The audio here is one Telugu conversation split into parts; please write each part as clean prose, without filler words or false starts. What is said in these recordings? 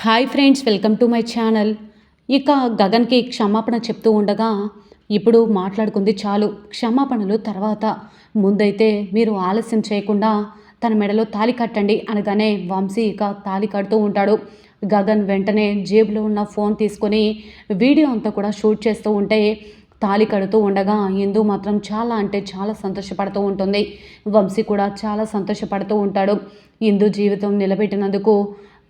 Hi friends, welcome to my channel. ఇక గగన్కి క్షమాపణ చెప్తూ ఉండగా ఇప్పుడు మాట్లాడుకుంది చాలు, క్షమాపణలు తర్వాత, ముందైతే మీరు ఆలస్యం చేయకుండా తన మెడలో తాళి కట్టండి అనగానే వంశీ ఇక తాళి కడుతూ ఉంటాడు. గగన్ వెంటనే జేబులో ఉన్న ఫోన్ తీసుకొని వీడియో అంతా కూడా షూట్ చేస్తూ ఉంటే తాళి కడుతూ ఉండగా ఇందు మాత్రం చాలా అంటే చాలా సంతోషపడుతూ ఉంటుంది. వంశీ కూడా చాలా సంతోషపడుతూ ఉంటాడు. ఇందు జీవితం నిలబెట్టినందుకు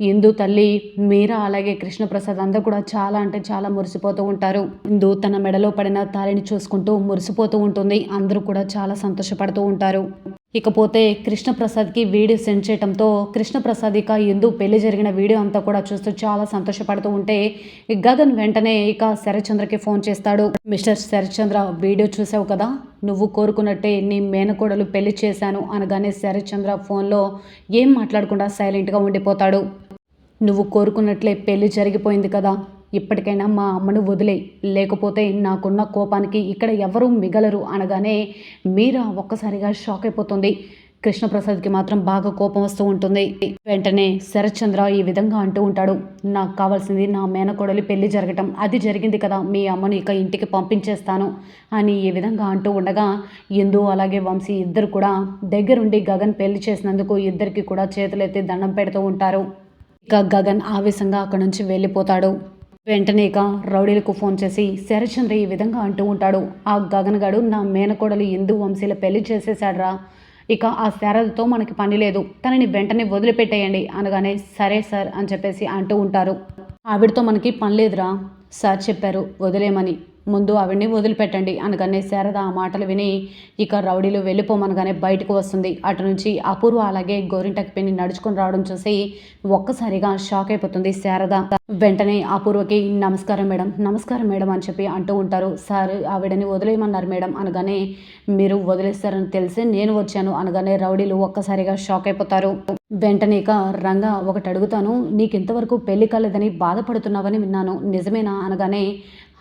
ఇందు తల్లి, మీరా, అలాగే కృష్ణప్రసాద్ అందరూ కూడా చాలా అంటే చాలా మురిసిపోతూ ఉంటారు. ఇందు తన మెడలో పడిన తాళిని చూసుకుంటూ మురిసిపోతూ ఉంటుంది. అందరూ కూడా చాలా సంతోషపడుతూ ఉంటారు. ఇకపోతే కృష్ణప్రసాద్కి వీడియో సెండ్ చేయడంతో కృష్ణప్రసాద్ ఇక ఇందు పెళ్లి జరిగిన వీడియో అంతా కూడా చూస్తూ చాలా సంతోషపడుతూ ఉంటే గగన్ వెంటనే ఇక శరత్చంద్రకి ఫోన్ చేస్తాడు. మిస్టర్ శరత్చంద్ర, వీడియో చూసావు కదా, నువ్వు కోరుకున్నట్టే నీ మేనకోడలు పెళ్లి చేశాను అనగానే శరత్చంద్ర ఫోన్లో ఏం మాట్లాడకుండా సైలెంట్గా ఉండిపోతాడు. నువ్వు కోరుకున్నట్లే పెళ్లి జరిగిపోయింది కదా, ఇప్పటికైనా మా అమ్మను వదిలే, లేకపోతే నాకున్న కోపానికి ఇక్కడ ఎవరూ మిగలరు అనగానే మీరా ఒక్కసారిగా షాక్ అయిపోతుంది. కృష్ణప్రసాద్కి మాత్రం బాగా కోపం వస్తూ ఉంటుంది. వెంటనే శరత్చంద్ర ఈ విధంగా అంటూ ఉంటాడు, నాకు కావాల్సింది నా మేనకోడలి పెళ్లి జరగటం, అది జరిగింది కదా, మీ అమ్మను ఇక ఇంటికి పంపించేస్తాను అని ఈ విధంగా అంటూ ఉండగా ఇందు అలాగే వంశీ ఇద్దరు కూడా దగ్గరుండి గగన్ పెళ్లి చేసినందుకు ఇద్దరికి కూడా చేతులెత్తి దండం పెడుతూ ఉంటారు. ఇక గగన్ ఆవేశంగా అక్కడి నుంచి వెళ్ళిపోతాడు. వెంటనే ఇక రౌడీలకు ఫోన్ చేసి శరత్చంద్ర ఈ విధంగా అంటూ ఉంటాడు, ఆ గగన్ గడు నా మేనకోడలు ఇందు వంశీల పెళ్లి చేసేసాడ్రా, ఇక ఆ శారదతో మనకి పని లేదు, తనని వెంటనే వదిలిపెట్టేయండి అనగానే సరే సార్ అని చెప్పేసి అంటూ ఉంటారు. ఆవిడతో మనకి పని లేదురా, సార్ చెప్పారు వదిలేమని, ముందు ఆవిడ్ని వదిలిపెట్టండి అనగానే శారద ఆ మాటలు విని ఇక రౌడీలు వెళ్ళిపోమనగానే బయటకు వస్తుంది. అటు నుంచి అపూర్వ అలాగే గోరింటకి పిన్ని నడుచుకొని రావడం చూసి ఒక్కసారిగా షాక్ అయిపోతుంది శారద. వెంటనే అపూర్వకి నమస్కారం మేడం, నమస్కారం మేడం అని చెప్పి అంటూ ఉంటారు. సార్ ఆవిడని వదిలేయమన్నారు మేడం అనగానే మీరు వదిలేస్తారని తెలిసి నేను వచ్చాను అనగానే రౌడీలు ఒక్కసారిగా షాక్ అయిపోతారు. వెంటనే ఇక రంగా ఒకటి అడుగుతాను, నీకు ఇంతవరకు పెళ్లి కాలేదని బాధపడుతున్నావని విన్నాను, నిజమేనా అనగానే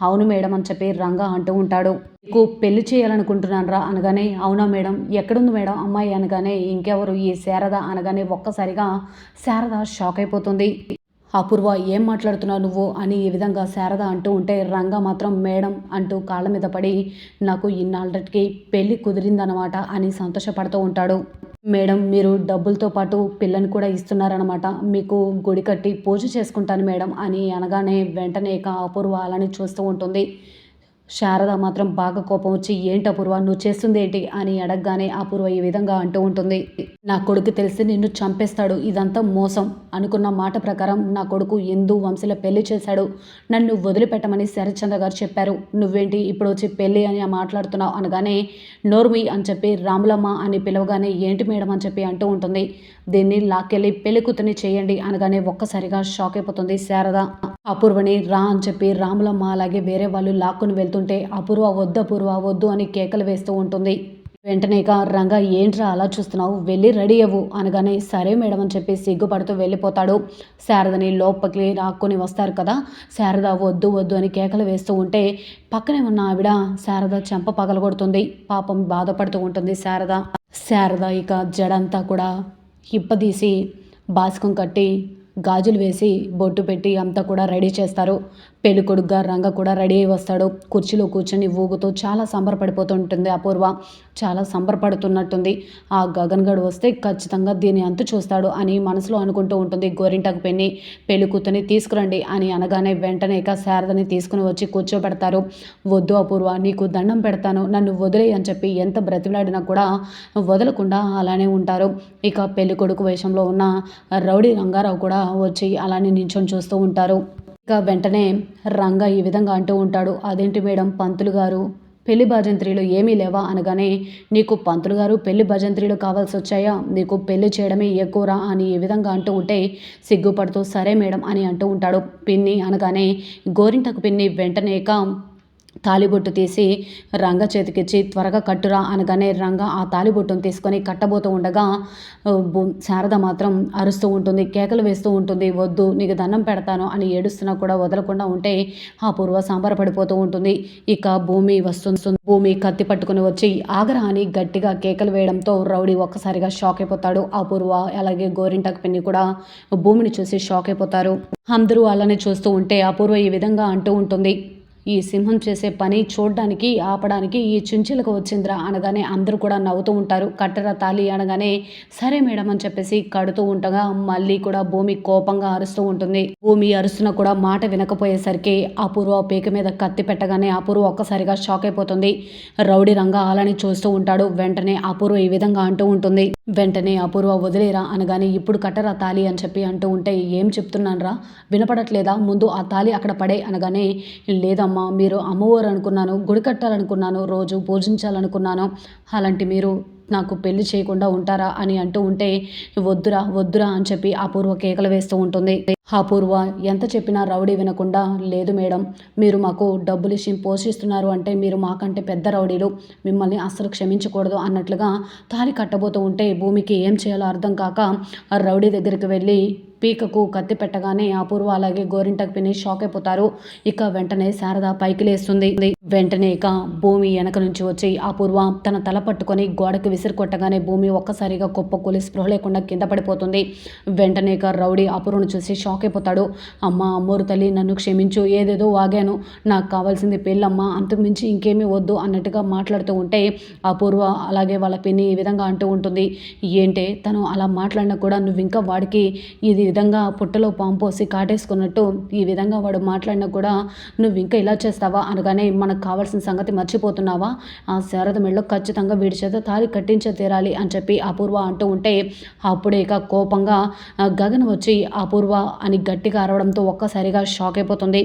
అవును మేడం అని చెప్పి రంగా అంటూ ఉంటాడు. నీకు పెళ్లి చేయాలనుకుంటున్నాను రా అనగానే అవునా మేడం, ఎక్కడుంది మేడం అమ్మాయి అనగానే ఇంకెవరు ఈ శారద అనగానే ఒక్కసారిగా శారద షాక్ అయిపోతుంది. అపూర్వ ఏం మాట్లాడుతున్నావు నువ్వు అని ఈ విధంగా శారద అంటూ ఉంటే రంగా మాత్రం మేడం అంటూ కాళ్ళ మీద పడి నాకు ఇన్నాళ్ళకి పెళ్ళి కుదిరిందనమాట అని సంతోషపడుతూ ఉంటాడు. మేడం మీరు డబ్బులతో పాటు పిల్లని కూడా ఇస్తున్నారనమాట, మీకు గుడి కట్టి పూజ చేసుకుంటాను మేడం అని అనగానే వెంటనే ఇక అపూర్వ అలానే చూస్తూ ఉంటుంది. శారద మాత్రం బాగా కోపం వచ్చి ఏంటి అపూర్వ నువ్వు చేస్తుంది ఏంటి అని అడగగానే అపూర్వ ఈ విధంగా అంటూ ఉంటుంది, నా కొడుకు తెలిసి నిన్ను చంపేస్తాడు, ఇదంతా మోసం, అనుకున్న మాట ప్రకారం నా కొడుకు ఇందు వంశీల పెళ్లి చేశాడు, నన్ను వదిలిపెట్టమని శరత్చంద్ర గారు చెప్పారు, నువ్వేంటి ఇప్పుడు వచ్చి పెళ్ళి అని మాట్లాడుతున్నావు అనగానే నోర్మి అని చెప్పి రాములమ్మ అని పిలవగానే ఏంటి మేడం అని చెప్పి అంటూ ఉంటుంది. దీన్ని లాక్కెళ్ళి పెళ్లి కూతుర్ని చేయండి అనగానే ఒక్కసారిగా షాక్ అయిపోతుంది శారద. అపూర్వని రా అని చెప్పి రాములమ్మ అలాగే వేరే వాళ్ళు లాక్కుని వెళ్తుంటే అపూర్వ వద్దు అని కేకలు వేస్తూ ఉంటుంది. వెంటనే ఇక రంగా ఏంట్రా అలా చూస్తున్నావు, వెళ్ళి రెడీ అవ్వు అనగానే సరే మేడం అని చెప్పి సిగ్గుపడుతూ వెళ్ళిపోతాడు. శారదని లోపలికి రాక్కుని వస్తారు కదా, శారద వద్దు అని కేకలు వేస్తూ ఉంటే పక్కనే ఉన్న ఆవిడ శారద చెంప పగలగొడుతుంది. పాపం బాధపడుతూ ఉంటుంది శారద. శారద ఇక జడంతా కూడా హిప్పదీసి బాసికం కట్టి గాజులు వేసి బొట్టు పెట్టి అంతా కూడా రెడీ చేస్తారు. పెళ్ళికొడుకుగా రంగ కూడా రెడీ అయి వస్తాడు. కుర్చీలో కూర్చొని ఊగుతూ చాలా సంబరపడిపోతుంటుంది అపూర్వ. చాలా సంబరపడుతున్నట్టుంది, ఆ గగన్ గడు వస్తే ఖచ్చితంగా దీని అంతు చూస్తాడు అని మనసులో అనుకుంటూ ఉంటుంది. గోరింటకు పెన్ని పెళ్లి కూతుని తీసుకురండి అని అనగానే వెంటనే ఇక శారదని తీసుకుని వచ్చి కూర్చోబెడతారు. వద్దు అపూర్వ, నీకు దండం పెడతాను, నన్ను వదిలేయి అని చెప్పి ఎంత బ్రతిమలాడినా కూడా వదలకుండా అలానే ఉంటారు. ఇక పెళ్లి కొడుకు వేషంలో ఉన్న రౌడీ రంగారావు కూడా వచ్చి అలానే నించొని చూస్తూ ఉంటారు. ఇక వెంటనే రంగా ఈ విధంగా అంటూ ఉంటాడు, అదేంటి మేడం పంతులు గారు పెళ్లి భజంత్రీలు ఏమీ లేవా అనగానే నీకు పంతులు గారు పెళ్లి భజంత్రీలు కావాల్సి వచ్చాయా, నీకు పెళ్లి చేయడమే ఎక్కువరా అని ఈ విధంగా అంటూ ఉంటే సిగ్గుపడుతూ సరే మేడం అని అంటూ ఉంటాడు. పిన్ని అనగానే గోరింటకు పిన్ని వెంటనే ఇక తాళిబొట్టు తీసి రంగ చేతికిచ్చి త్వరగా కట్టురా అనగానే రంగ ఆ తాళిబొట్టును తీసుకొని కట్టబోతూ ఉండగా శారద మాత్రం అరుస్తూ ఉంటుంది, కేకలు వేస్తూ ఉంటుంది. వద్దు, నీకు దండం పెడతాను అని ఏడుస్తున్నా కూడా వదలకుండా ఉంటే ఆ పూర్వ సంబరపడిపోతూ ఉంటుంది. ఇక భూమి వస్తుంది. భూమి కత్తి పట్టుకుని వచ్చి ఆగరా అని గట్టిగా కేకలు వేయడంతో రౌడీ ఒక్కసారిగా షాక్ అయిపోతాడు. ఆ పూర్వ అలాగే గోరింటాకు పిన్ని కూడా భూమిని చూసి షాక్ అయిపోతారు. అందరూ అలానే చూస్తూ ఉంటే అపూర్వ ఈ విధంగా అంటూ ఉంటుంది, ఈ సింహం చేసే పని చూడ్డానికి ఆపడానికి ఈ చుంచెలకు వచ్చిందిరా అనగానే అందరూ కూడా నవ్వుతూ ఉంటారు. కట్టెర తాళి అనగానే సరే మేడం అని చెప్పేసి కడుతూ ఉండగా మళ్ళీ కూడా భూమి కోపంగా అరుస్తూ ఉంటుంది. భూమి అరుస్తున్నా కూడా మాట వినకపోయేసరికి అపూర్వ పీక మీద కత్తి పెట్టగానే అపూర్వ ఒక్కసారిగా షాక్ అయిపోతుంది. రౌడీ రంగా అలాని చూస్తూ ఉంటాడు. వెంటనే అపూర్వ ఈ విధంగా అంటూ ఉంటుంది. వెంటనే అపూర్వ వదిలేరా అనగానే ఇప్పుడు కట్టరా తాళి అని చెప్పి అంటూ ఉంటే ఏం చెప్తున్నానరా, వినపడట్లేదా, ముందు ఆ తాళి అక్కడ పడే అనగానే లేదమ్మా, మీరు అమ్మవారు అనుకున్నాను, గుడి కట్టాలనుకున్నాను, రోజు పూజించాలనుకున్నాను, అలాంటి మీరు నాకు పెళ్లి చేయకుండా ఉంటారా అని అంటూ ఉంటే వద్దురా వద్దురా అని చెప్పి అపూర్వ కేకలు వేస్తూ ఉంటుంది. అపూర్వ ఎంత చెప్పినా రౌడీ వినకుండా లేదు మేడం, మీరు మాకు డబ్బులు ఇచ్చి పోషిస్తున్నారు అంటే మీరు మాకంటే పెద్ద రౌడీలు, మిమ్మల్ని అస్సలు క్షమించకూడదు అన్నట్లుగా తాళి కట్టబోతూ ఉంటే భూమికి ఏం చేయాలో అర్థం కాక ఆ రౌడీ దగ్గరికి వెళ్ళి పీకకు కత్తి పెట్టగానే అపూర్వ అలాగే గోరింటకు పిన్ని షాక్ అయిపోతారు. ఇక వెంటనే శారద పైకి లేస్తుంది. వెంటనే ఇక భూమి వెనక నుంచి వచ్చి అపూర్వ తన తల పట్టుకొని గోడకి విసిరి కొట్టగానే భూమి ఒక్కసారిగా కుప్పకూలి స్పృహ లేకుండా కింద పడిపోతుంది. వెంటనే ఇక రౌడీ అపూర్వను చూసి షాక్ అయిపోతాడు. అమ్మ, అమ్మోరు తల్లి, నన్ను క్షమించు, ఏదేదో వాగాను, నాకు కావాల్సింది పెళ్ళమ్మ, అంతకుమించి ఇంకేమీ వద్దు అన్నట్టుగా మాట్లాడుతూ ఉంటే అపూర్వ అలాగే వాళ్ళ పిన్ని ఈ విధంగా అంటూ ఉంటుంది, ఏంటే తను అలా మాట్లాడినా కూడా నువ్వు ఇంకా వాడికి ఇది విధంగా పుట్టలో పాము పోసి కాటేసుకున్నట్టు ఈ విధంగా వాడు మాట్లాడినా కూడా నువ్వు ఇంకా ఇలా చేస్తావా అనగానే మనకు కావాల్సిన సంగతి మర్చిపోతున్నావా, ఆ శారద మెళ్ళో ఖచ్చితంగా వీడి చేత తాళి కట్టించే తీరాలి అని చెప్పి అపూర్వ అంటూ ఉంటే అప్పుడే ఇక కోపంగా గగన్ వచ్చి అపూర్వ అని గట్టిగా అరవడంతో ఒక్కసారిగా షాక్ అయిపోతుంది.